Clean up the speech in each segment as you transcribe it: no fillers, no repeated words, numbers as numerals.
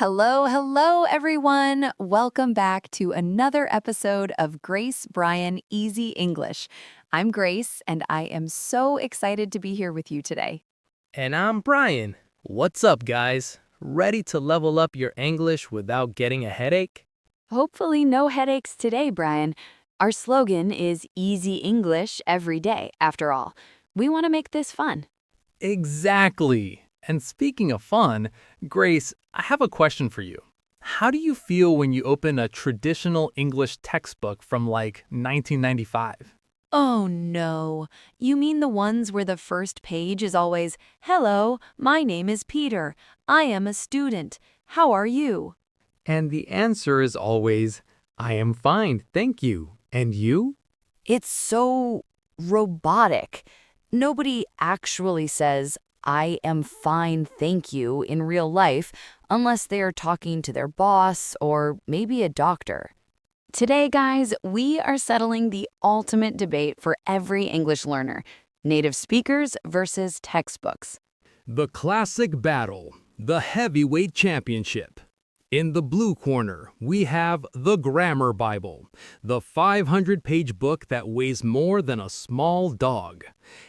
Hello, hello, everyone. Welcome back to another episode of Grace Bryan Easy English. I'm Grace, and I am so excited to be here with you today. And I'm Brian. What's up, guys? Ready to level up your English without getting a headache? Hopefully, no headaches today, Brian. Our slogan is Easy English every day, after all. We want to make this fun. Exactly. And speaking of fun, Grace, I have a question for you. How do you feel when you open a traditional English textbook from like 1995? Oh no, you mean the ones where the first page is always, "Hello, my name is Peter. I am a student. How are you?" And the answer is always, I am fine, thank you. And you? It's so robotic. Nobody actually says, "I am fine, thank you," in real life, unless they are talking to their boss or maybe a doctor. Today, guys, we are settling the ultimate debate for every English learner: native speakers versus textbooks. The classic battle, the heavyweight championship. In the blue corner, we have the Grammar Bible, the 500-page book that weighs more than a small dog.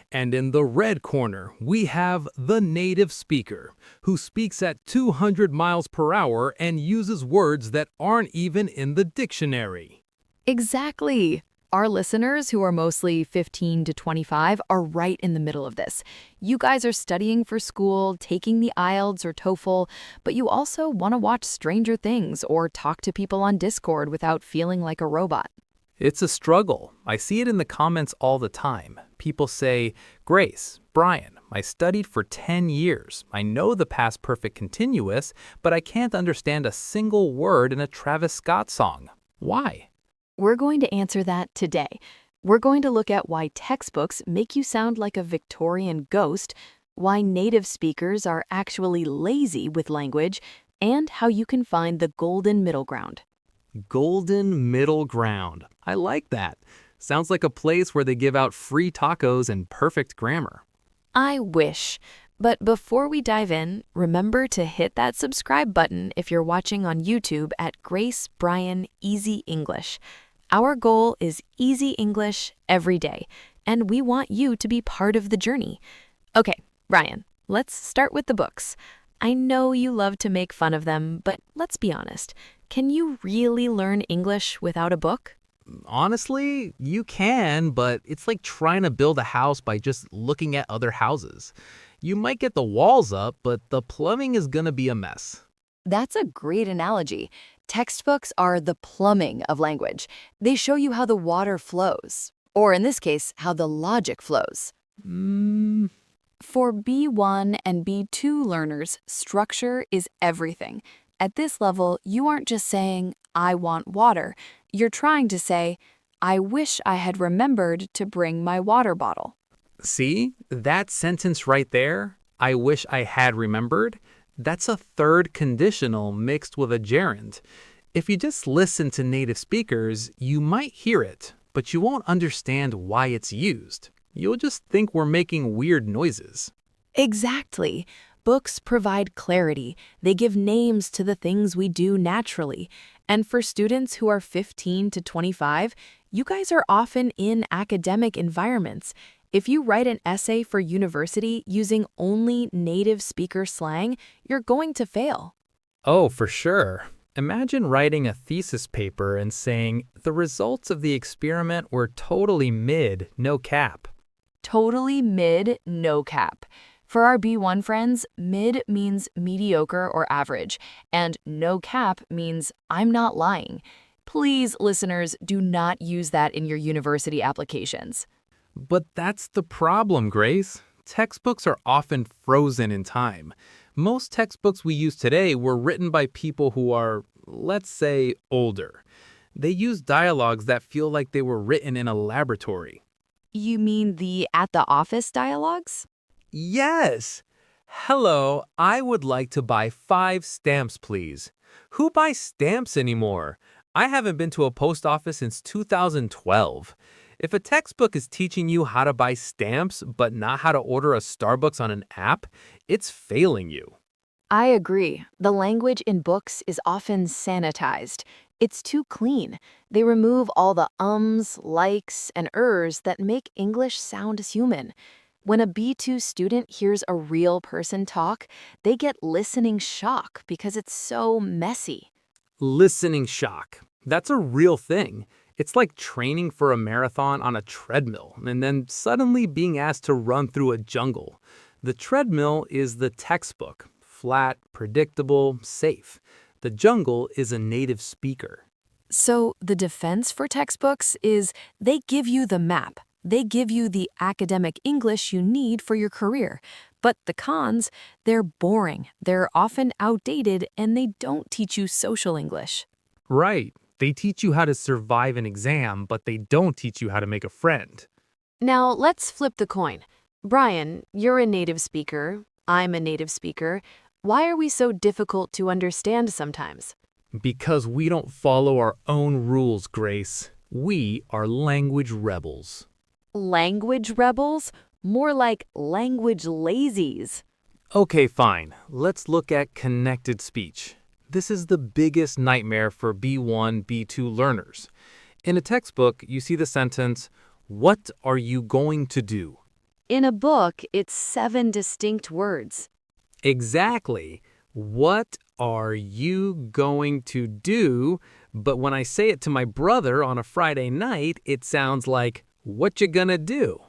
And in the red corner, we have the native speaker, who speaks at 200 miles per hour and uses words that aren't even in the dictionary. Exactly. Our listeners, who are mostly 15 to 25, are right in the middle of this. You guys are studying for school, taking the IELTS or TOEFL, but you also want to watch Stranger Things or talk to people on Discord without feeling like a robot. It's a struggle. I see it in the comments all the time. People say, Grace, Brian, I studied for 10 years. I know the past perfect continuous, but I can't understand a single word in a Travis Scott song. Why? We're going to answer that today. We're going to look at why textbooks make you sound like a Victorian ghost, why native speakers are actually lazy with language, and how you can find the golden middle ground. Golden middle ground. I like that. Sounds like a place where they give out free tacos and perfect grammar. I wish. But before we dive in, remember to hit that subscribe button if you're watching on YouTube at Grace Bryan Easy English. Our goal is easy English every day, and we want you to be part of the journey. Okay, Ryan, let's start with the books. I know you love to make fun of them, but let's be honest. Can you really learn English without a book? Honestly, you can, but it's like trying to build a house by just looking at other houses. You might get the walls up, but the plumbing is gonna be a mess. That's a great analogy. Textbooks are the plumbing of language. They show you how the water flows, or in this case, how the logic flows. Mm, For B1 and B2 learners, structure is everything. At this level, you aren't just saying, "I want water." You're trying to say, "I wish I had remembered to bring my water bottle." See, that sentence right there, I wish I had remembered, that's a third conditional mixed with a gerund. If you just listen to native speakers, you might hear it, but you won't understand why it's used. You'll just think we're making weird noises. Exactly. Books provide clarity. They give names to the things we do naturally. And for students who are 15 to 25, you guys are often in academic environments. If you write an essay for university using only native speaker slang, you're going to fail. Oh, for sure. Imagine writing a thesis paper and saying, the results of the experiment were totally mid, no cap. Totally mid, no cap. For our B1 friends, mid means mediocre or average, and no cap means I'm not lying. Please, listeners, do not use that in your university applications. But that's the problem, Grace. Textbooks are often frozen in time. Most textbooks we use today were written by people who are, let's say, older. They use dialogues that feel like they were written in a laboratory. You mean the at the office dialogues? Yes! Hello, I would like to buy 5 stamps, please. Who buys stamps anymore? I haven't been to a post office since 2012. If a textbook is teaching you how to buy stamps but not how to order a Starbucks on an app, it's failing you. I agree. The language in books is often sanitized. It's too clean. They remove all the ums, likes, and ers that make English sound human. When a B2 student hears a real person talk, they get listening shock because it's so messy. Listening shock. That's a real thing. It's like training for a marathon on a treadmill and then suddenly being asked to run through a jungle. The treadmill is the textbook, flat, predictable, safe. The jungle is a native speaker. So, the defense for textbooks is they give you the map. They give you the academic English you need for your career. But the cons, they're boring, they're often outdated, and they don't teach you social English. Right. They teach you how to survive an exam, but they don't teach you how to make a friend. Now, let's flip the coin. Brian, you're a native speaker. I'm a native speaker. Why are we so difficult to understand sometimes? Because we don't follow our own rules, Grace. We are language rebels. Language rebels? More like language lazies. Okay, fine. Let's look at connected speech. This is the biggest nightmare for B1-B2 learners. In a textbook, you see the sentence, "What are you going to do?" In a book, it's 7 distinct words. Exactly. What are you going to do? But when I say it to my brother on a Friday night, it sounds like, "What you gonna do?"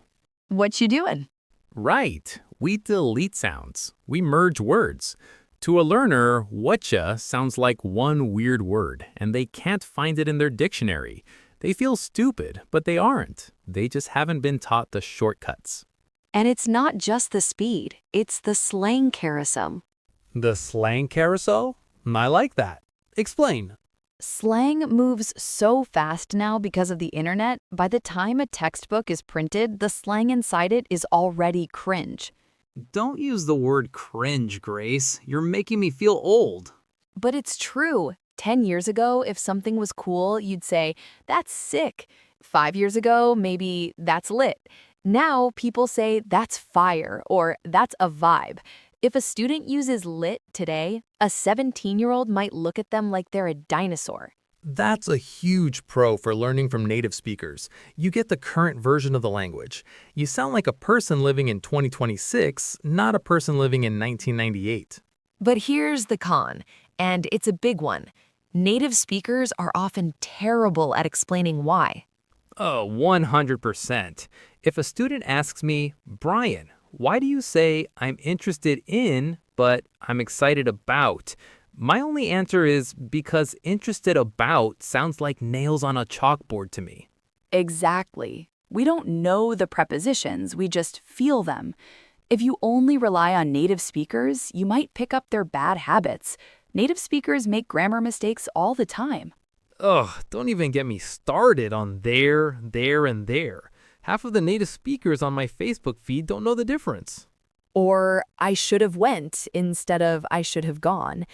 What you doing? Right. We delete sounds. We merge words. To a learner, whatcha sounds like one weird word, and they can't find it in their dictionary. They feel stupid, but they aren't. They just haven't been taught the shortcuts. And it's not just the speed, it's the slang carousel. The slang carousel? I like that. Explain. Slang moves so fast now because of the internet, by the time a textbook is printed, the slang inside it is already cringe. Don't use the word cringe, Grace. You're making me feel old. But it's true. 10 years ago, if something was cool, you'd say, that's sick. 5 years ago, maybe that's lit. Now, people say that's fire or that's a vibe. If a student uses lit today, a 17-year-old might look at them like they're a dinosaur. That's a huge pro for learning from native speakers. You get the current version of the language. You sound like a person living in 2026, not a person living in 1998. But here's the con, and it's a big one. Native speakers are often terrible at explaining why. Oh, 100%. If a student asks me, "Brian, why do you say I'm interested in, but I'm excited about?" My only answer is because interested about sounds like nails on a chalkboard to me. Exactly. We don't know the prepositions, we just feel them. If you only rely on native speakers, you might pick up their bad habits. Native speakers make grammar mistakes all the time. Ugh, don't even get me started on there, and there. Half of the native speakers on my Facebook feed don't know the difference. Or I should have went instead of I should have gone.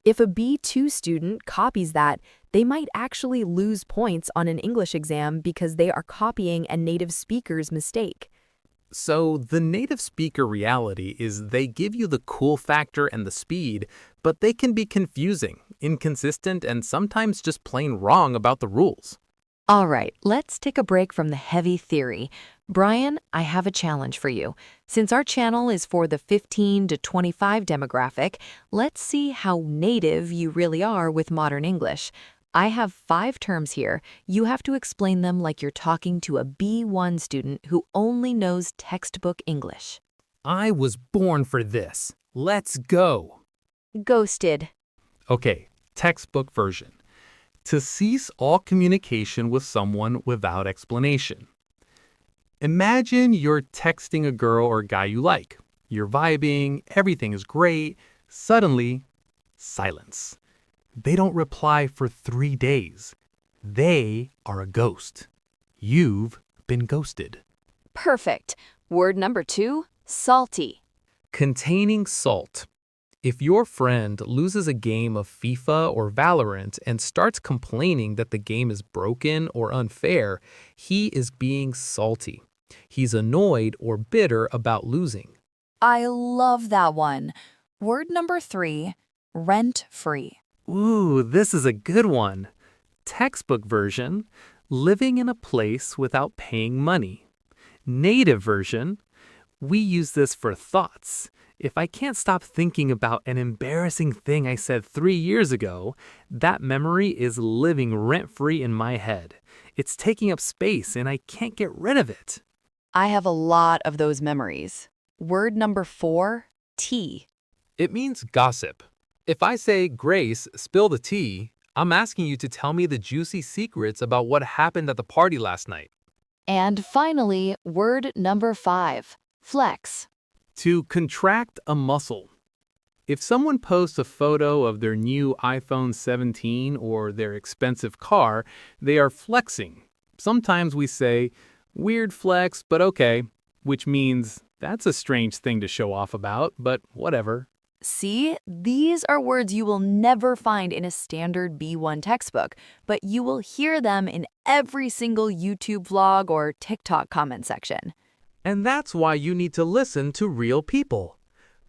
If a B2 student copies that, they might actually lose points on an English exam because they are copying a native speaker's mistake. So the native speaker reality is they give you the cool factor and the speed, but they can be confusing, inconsistent, and sometimes just plain wrong about the rules. All right, let's take a break from the heavy theory. Brian, I have a challenge for you. Since our channel is for the 15 to 25 demographic, let's see how native you really are with modern English. I have 5 terms here. You have to explain them like you're talking to a B1 student who only knows textbook English. I was born for this. Let's go. Ghosted. Okay, textbook version. To cease all communication with someone without explanation. Imagine you're texting a girl or guy you like. You're vibing, everything is great. Suddenly, silence. They don't reply for 3 days. They are a ghost. You've been ghosted. Perfect. Word number 2, salty. Containing salt. If your friend loses a game of FIFA or Valorant and starts complaining that the game is broken or unfair, he is being salty. He's annoyed or bitter about losing. I love that one. Word number 3, rent-free. Ooh, this is a good one. Textbook version, living in a place without paying money. Native version, we use this for thoughts. If I can't stop thinking about an embarrassing thing I said 3 years ago, that memory is living rent-free in my head. It's taking up space and I can't get rid of it. I have a lot of those memories. Word number 4, tea. It means gossip. If I say, Grace, spill the tea, I'm asking you to tell me the juicy secrets about what happened at the party last night. And finally, word number 5, flex. To contract a muscle. If someone posts a photo of their new iPhone 17 or their expensive car, they are flexing. Sometimes we say, weird flex, but okay, which means that's a strange thing to show off about, but whatever. See, these are words you will never find in a standard B1 textbook, but you will hear them in every single YouTube vlog or TikTok comment section. And that's why you need to listen to real people.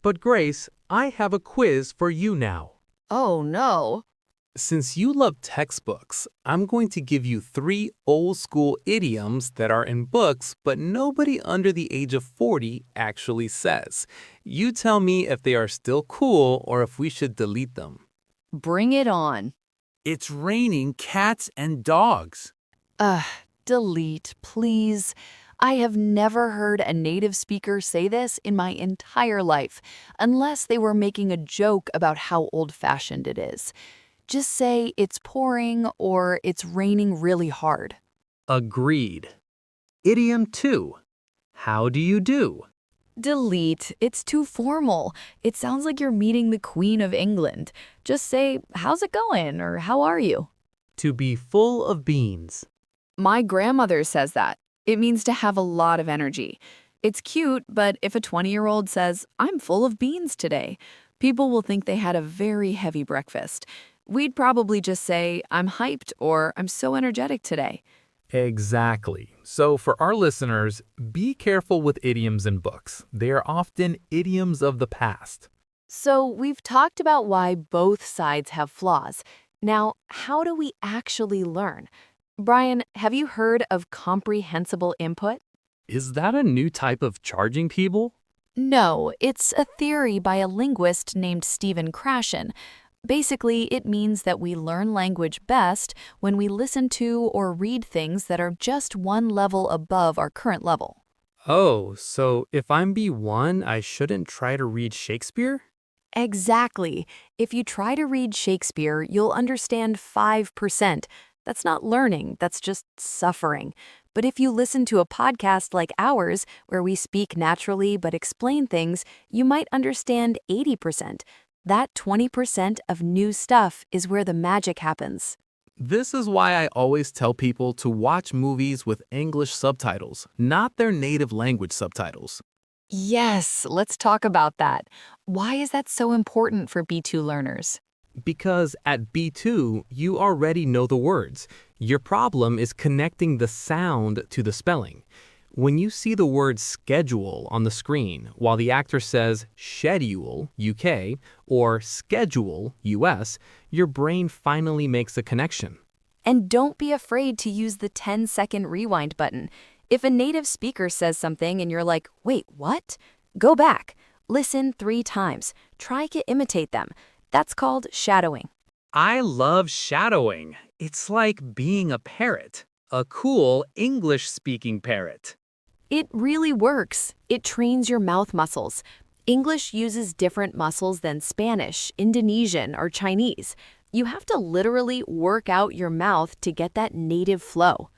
But Grace, I have a quiz for you now. Oh no. Since you love textbooks, I'm going to give you 3 old-school idioms that are in books but nobody under the age of 40 actually says. You tell me if they are still cool or if we should delete them. Bring it on. It's raining cats and dogs. Delete, please. I have never heard a native speaker say this in my entire life, unless they were making a joke about how old-fashioned it is. Just say it's pouring or it's raining really hard. Agreed. Idiom 2. How do you do? Delete. It's too formal. It sounds like you're meeting the Queen of England. Just say, how's it going? Or how are you? To be full of beans. My grandmother says that. It means to have a lot of energy. It's cute, but if a 20-year-old says, I'm full of beans today, people will think they had a very heavy breakfast. We'd probably just say, I'm hyped or I'm so energetic today. Exactly. So for our listeners, be careful with idioms in books. They are often idioms of the past. So we've talked about why both sides have flaws. Now, how do we actually learn? Brian, have you heard of comprehensible input? Is that a new type of charging people? No, it's a theory by a linguist named Stephen Crackin. Basically, it means that we learn language best when we listen to or read things that are just one level above our current level. Oh, so if I'm B1, I shouldn't try to read Shakespeare? Exactly. If you try to read Shakespeare, you'll understand 5%. That's not learning, that's just suffering. But if you listen to a podcast like ours, where we speak naturally but explain things, you might understand 80%. That 20% of new stuff is where the magic happens. This is why I always tell people to watch movies with English subtitles, not their native language subtitles. Yes, let's talk about that. Why is that so important for B2 learners? Because at B2, you already know the words. Your problem is connecting the sound to the spelling. When you see the word schedule on the screen, while the actor says schedule, UK, or schedule, US, your brain finally makes a connection. And don't be afraid to use the 10-second rewind button. If a native speaker says something and you're like, wait, what? Go back. Listen 3 times. Try to imitate them. That's called shadowing. I love shadowing. It's like being a parrot, a cool English-speaking parrot. It really works. It trains your mouth muscles. English uses different muscles than Spanish, Indonesian, or Chinese. You have to literally work out your mouth to get that native flow.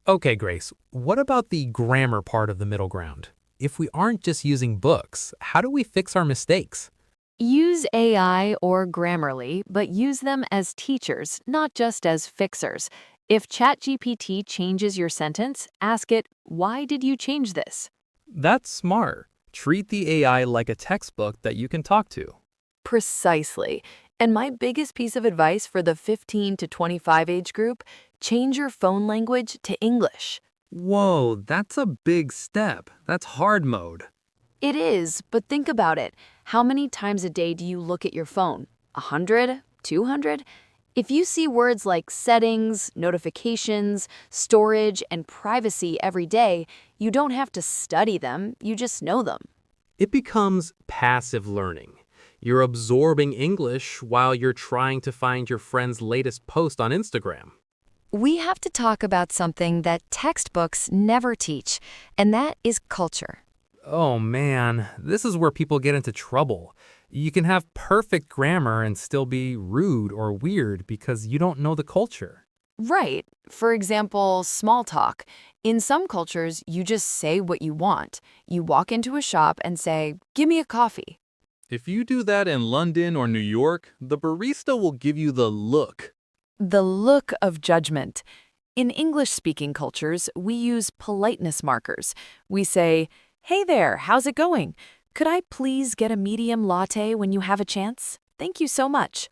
Okay, Grace, what about the grammar part of the middle ground? If we aren't just using books, how do we fix our mistakes? Use AI or Grammarly, but use them as teachers, not just as fixers. If ChatGPT changes your sentence, ask it, why did you change this? That's smart. Treat the AI like a textbook that you can talk to. Precisely. And my biggest piece of advice for the 15 to 25 age group, change your phone language to English. Whoa, that's a big step. That's hard mode. It is, but think about it. How many times a day do you look at your phone? 100? 200? If you see words like settings, notifications, storage, and privacy every day, you don't have to study them, you just know them. It becomes passive learning. You're absorbing English while you're trying to find your friend's latest post on Instagram. We have to talk about something that textbooks never teach, and that is culture. Oh man, this is where people get into trouble. You can have perfect grammar and still be rude or weird because you don't know the culture. Right. For example, small talk. In some cultures, you just say what you want. You walk into a shop and say, "Give me a coffee." If you do that in London or New York, the barista will give you the look. The look of judgment. In English-speaking cultures, we use politeness markers. We say, "Hey there, how's it going? Could I please get a medium latte when you have a chance? Thank you so much."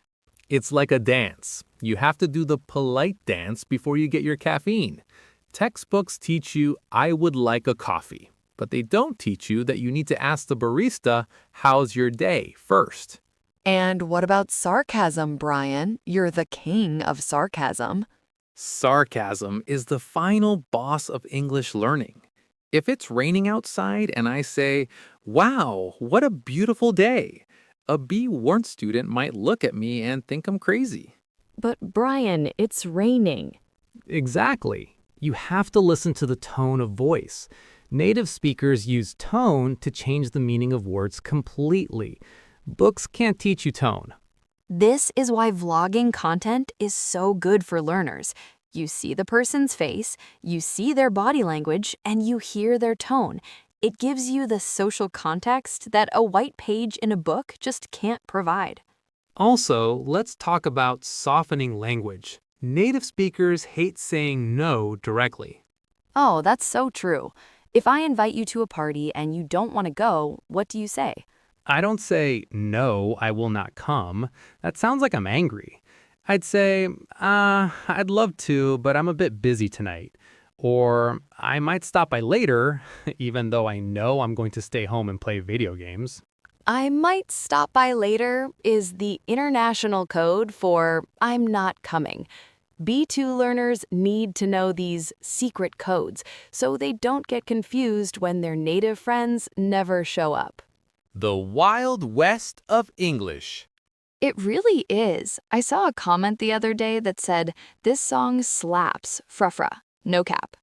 It's like a dance. You have to do the polite dance before you get your caffeine. Textbooks teach you, "I would like a coffee," but they don't teach you that you need to ask the barista, "How's your day?" first. And what about sarcasm, Brian? You're the king of sarcasm. Sarcasm is the final boss of English learning. If it's raining outside and I say, "Wow, what a beautiful day," a B1 student might look at me and think I'm crazy. But Brian, it's raining. Exactly. You have to listen to the tone of voice. Native speakers use tone to change the meaning of words completely. Books can't teach you tone. This is why vlogging content is so good for learners. You see the person's face, you see their body language, and you hear their tone. It gives you the social context that a white page in a book just can't provide. Also, let's talk about softening language. Native speakers hate saying no directly. Oh, that's so true. If I invite you to a party and you don't want to go, what do you say? I don't say, "No, I will not come." That sounds like I'm angry. I'd say, I'd love to, but I'm a bit busy tonight." Or, "I might stop by later," even though I know I'm going to stay home and play video games. I might stop by later is the international code for "I'm not coming." B2 learners need to know these secret codes so they don't get confused when their native friends never show up. The Wild West of English. It really is. I saw a comment the other day that said, "This song slaps, frufra, no cap."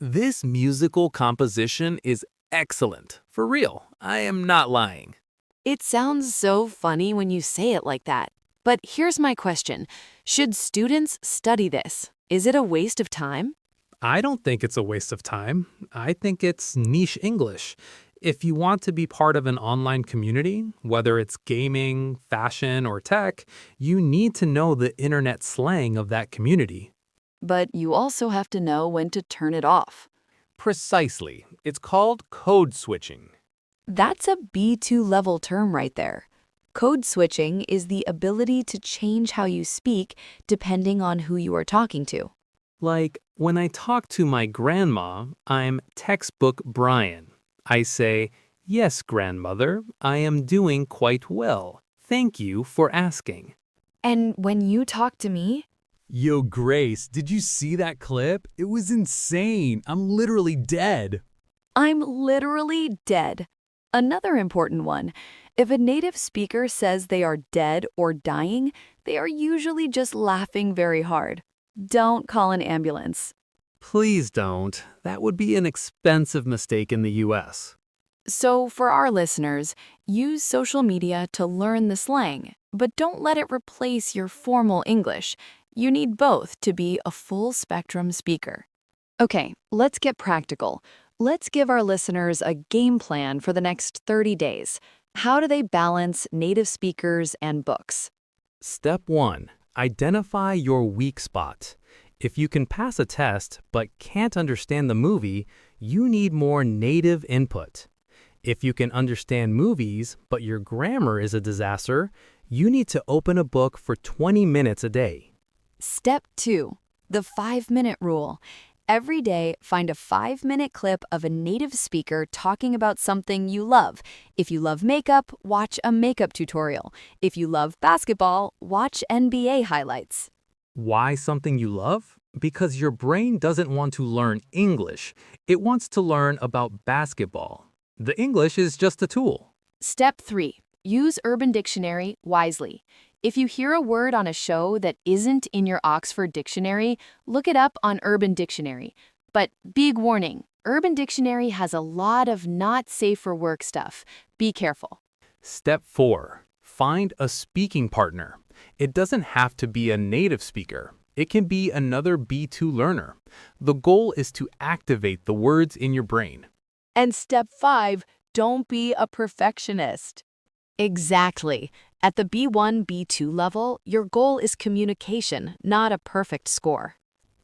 This musical composition is excellent. For real, I am not lying. It sounds so funny when you say it like that. But here's my question. Should students study this? Is it a waste of time? I don't think it's a waste of time. I think it's niche English. If you want to be part of an online community, whether it's gaming, fashion, or tech, you need to know the internet slang of that community. But you also have to know when to turn it off. Precisely. It's called code switching. That's a B2 level term right there. Code switching is the ability to change how you speak depending on who you are talking to. Like, when I talk to my grandma, I'm textbook Brian. I say, "Yes, grandmother, I am doing quite well. Thank you for asking." And when you talk to me, Yo, Grace, did you see that clip? It was insane. I'm literally dead. I'm literally dead. Another important one. If a native speaker says they are dead or dying, they are usually just laughing very hard. Don't call an ambulance. Please don't. That would be an expensive mistake in the US. So for our listeners, use social media to learn the slang, but don't let it replace your formal English. You need both to be a full spectrum speaker. Okay, let's get practical. Let's give our listeners a game plan for the next 30 days. How do they balance native speakers and books? Step 1. Identify your weak spot. If you can pass a test but can't understand the movie, you need more native input. If you can understand movies but your grammar is a disaster, you need to open a book for 20 minutes a day. Step 2. The 5-minute rule. Every day, find a 5-minute clip of a native speaker talking about something you love. If you love makeup, watch a makeup tutorial. If you love basketball, watch NBA highlights. Why something you love? Because your brain doesn't want to learn English. It wants to learn about basketball. The English is just a tool. Step 3. Use Urban Dictionary wisely. If you hear a word on a show that isn't in your Oxford Dictionary, look it up on Urban Dictionary. But big warning, Urban Dictionary has a lot of not safe for work stuff. Be careful. Step 4. Find a speaking partner. It doesn't have to be a native speaker. It can be another B2 learner. The goal is to activate the words in your brain. And step 5, don't be a perfectionist. Exactly. At the B1-B2 level, your goal is communication, not a perfect score.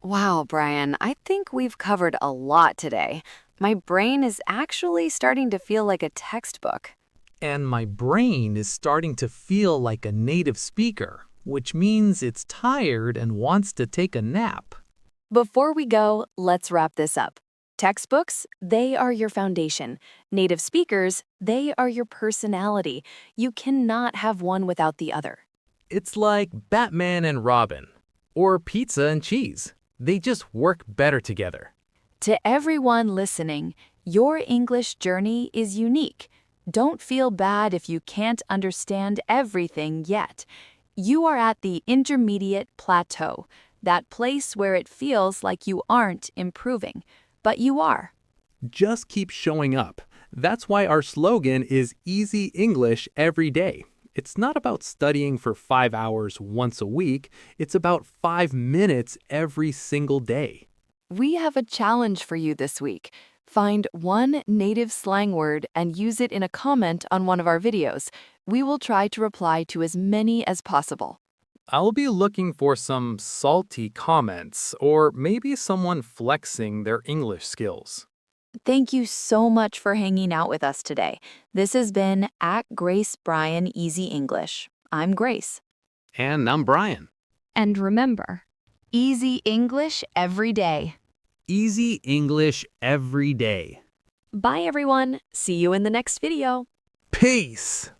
Wow, Brian, I think we've covered a lot today. My brain is actually starting to feel like a textbook. And my brain is starting to feel like a native speaker, which means it's tired and wants to take a nap. Before we go, let's wrap this up. Textbooks, they are your foundation. Native speakers, they are your personality. You cannot have one without the other. It's like Batman and Robin, or pizza and cheese. They just work better together. To everyone listening, your English journey is unique. Don't feel bad if you can't understand everything yet. You are at the intermediate plateau, that place where it feels like you aren't improving, but you are. Just keep showing up. That's why our slogan is Easy English Every Day. It's not about studying for 5 hours once a week. It's about 5 minutes every single day. We have a challenge for you this week. Find one native slang word and use it in a comment on one of our videos. We will try to reply to as many as possible. I'll be looking for some salty comments or maybe someone flexing their English skills. Thank you so much for hanging out with us today. This has been at Grace Brian Easy English. I'm Grace. And I'm Brian. And remember, easy English every day. Easy English every day. Bye everyone. See you in the next video. Peace!